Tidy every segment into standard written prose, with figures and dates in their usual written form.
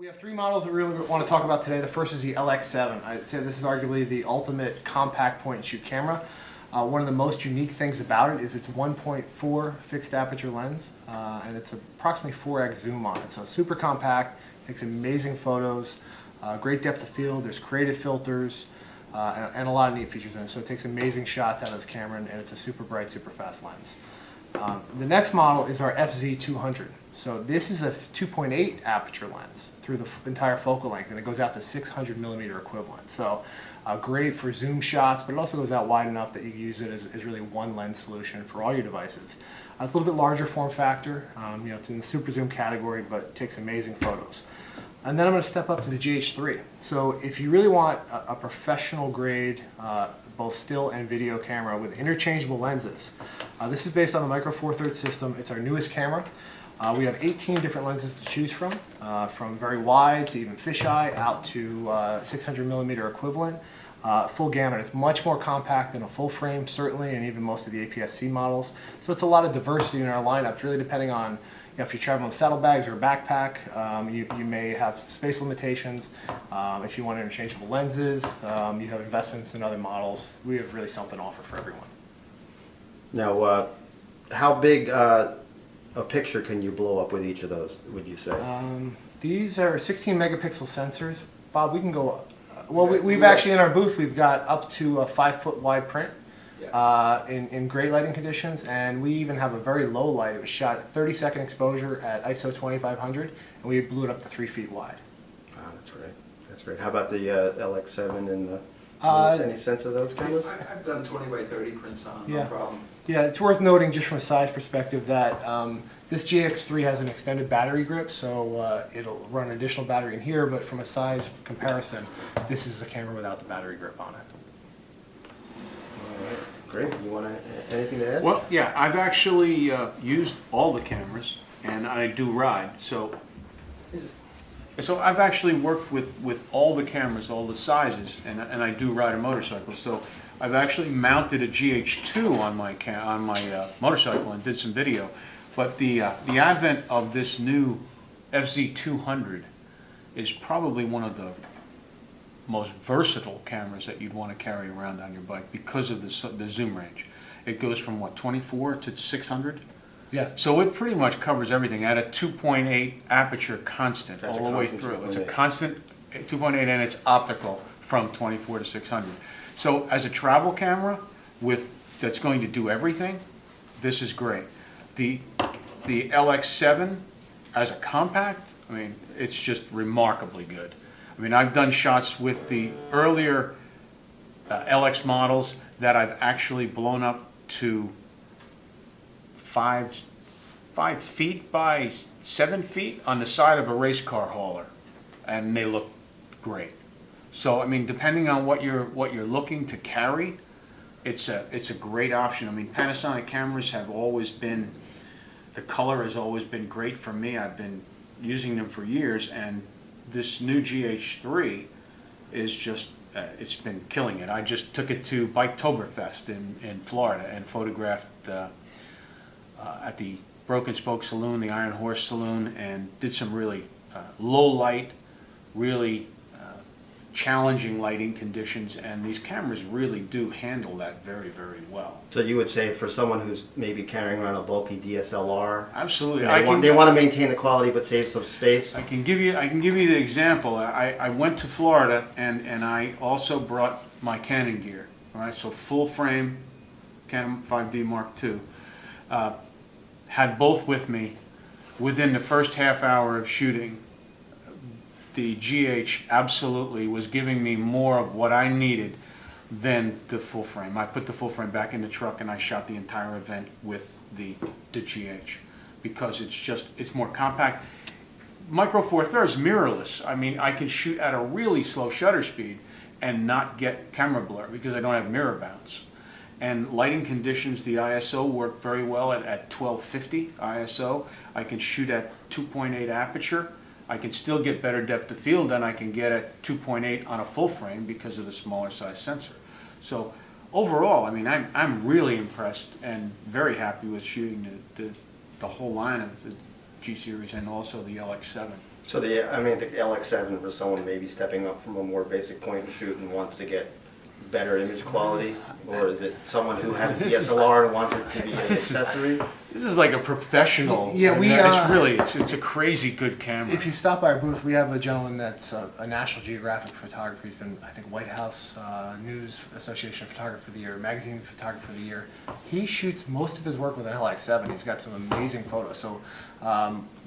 We have three models that we really want to talk about today. The first is the LX7. I'd say this is arguably the ultimate compact point-and-shoot camera. One of the most unique things about it is it's 1.4 fixed aperture lens, and it's approximately 4x zoom on it. So super compact, takes amazing photos, great depth of field, there's creative filters, and a lot of neat features in it. So it takes amazing shots out of this camera, and it's a super bright, super fast lens. The next model is our FZ200. So this is a 2.8 aperture lens through the entire focal length, and it goes out to 600 millimeter equivalent. So great for zoom shots, but it also goes out wide enough that you can use it as really one lens solution for all your devices. A little bit larger form factor, it's in the super zoom category, but takes amazing photos. And then I'm going to step up to the GH3. So if you really want a professional grade, both still and video camera with interchangeable lenses, this is based on the Micro Four Thirds system. It's our newest camera. We have 18 different lenses to choose from very wide to even fisheye out to 600 millimeter equivalent. Full gamut. It's much more compact than a full frame, certainly, and even most of the APS-C models. So it's a lot of diversity in our lineup, really depending on if you're traveling with saddlebags or a backpack. You may have space limitations. If you want interchangeable lenses, you have investments in other models. We have really something to offer for everyone. Now, how big a picture can you blow up with each of those, would you say? These are 16 megapixel sensors. Bob, we can go up. Well, we've actually, in our booth, we've got up to a 5-foot wide print in great lighting conditions, and we even have a very low light. It was shot at 30-second exposure at ISO 2500, and we blew it up to 3 feet wide. Wow, that's great. That's great. How about the LX7 and the... any sense of those cameras? I've done 20 by 30 prints on them, no problem. Yeah, it's worth noting just from a size perspective that this GX3 has an extended battery grip, so it'll run an additional battery in here, but from a size comparison, this is a camera without the battery grip on it. All right, great. You want anything to add? Well, yeah, I've actually used all the cameras, and I do ride, so I've actually worked with all the cameras, all the sizes, and I do ride a motorcycle. So I've actually mounted a GH2 on my motorcycle and did some video. But the advent of this new FZ200 is probably one of the most versatile cameras that you'd want to carry around on your bike because of the zoom range. It goes from what, 24 to 600? Yeah. So it pretty much covers everything at a 2.8 aperture constant. That's all the way through. It's a constant 2.8, and it's optical from 24 to 600. So as a travel camera that's going to do everything, this is great. The LX7 as a compact, I mean, it's just remarkably good. I mean, I've done shots with the earlier LX models that I've actually blown up to 5 feet by 7 feet on the side of a race car hauler, and they look great. So I mean, depending on what you're looking to carry, it's a great option. I mean, Panasonic cameras have always been, the color has always been great for me. I've been using them for years, and this new GH3 is just it's been killing it. I just took it to Biketoberfest in Florida and photographed at the Broken Spoke Saloon, the Iron Horse Saloon, and did some really low light, really challenging lighting conditions, and these cameras really do handle that very, very well. So you would say for someone who's maybe carrying around a bulky DSLR, absolutely, they want to maintain the quality but save some space. I can give you the example. I went to Florida and I also brought my Canon gear. All right, so full frame Canon 5D Mark II. Had both with me. Within the first half hour of shooting, the GH absolutely was giving me more of what I needed than the full frame. I put the full frame back in the truck and I shot the entire event with the GH because it's more compact. Micro Four Thirds mirrorless. I mean, I can shoot at a really slow shutter speed and not get camera blur because I don't have mirror bounce. And lighting conditions, the ISO work very well at 1250 ISO. I can shoot at 2.8 aperture. I can still get better depth of field than I can get at 2.8 on a full frame because of the smaller size sensor. So overall, I mean, I'm really impressed and very happy with shooting the whole line of the G series and also the LX7. So the LX7 for someone maybe stepping up from a more basic point and shoot and wants to get better image quality, or is it someone who has a This is- DSLR and wants it to be an This is- accessory? This is like a professional. Yeah, and we, it's really, it's a crazy good camera. If you stop by our booth, we have a gentleman that's a National Geographic photographer. He's been, I think, White House News Association Photographer of the Year, Magazine Photographer of the Year. He shoots most of his work with an LX7. He's got some amazing photos. So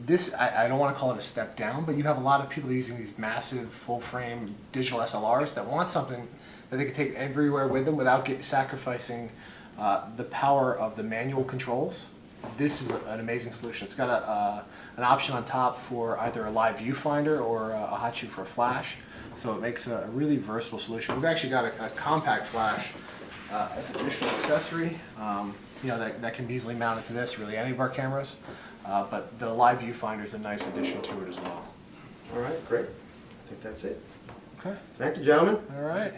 this, I don't want to call it a step down, but you have a lot of people using these massive full-frame digital SLRs that want something that they can take everywhere with them without sacrificing the power of the manual controls. This is an amazing solution. It's got an option on top for either a live viewfinder or a hot shoe for a flash. So it makes a really versatile solution. We've actually got a compact flash as an additional accessory. You know, that can be easily mounted to this, really any of our cameras. But the live viewfinder is a nice addition to it as well. All right, great. I think that's it. Okay. Thank you, gentlemen. All right.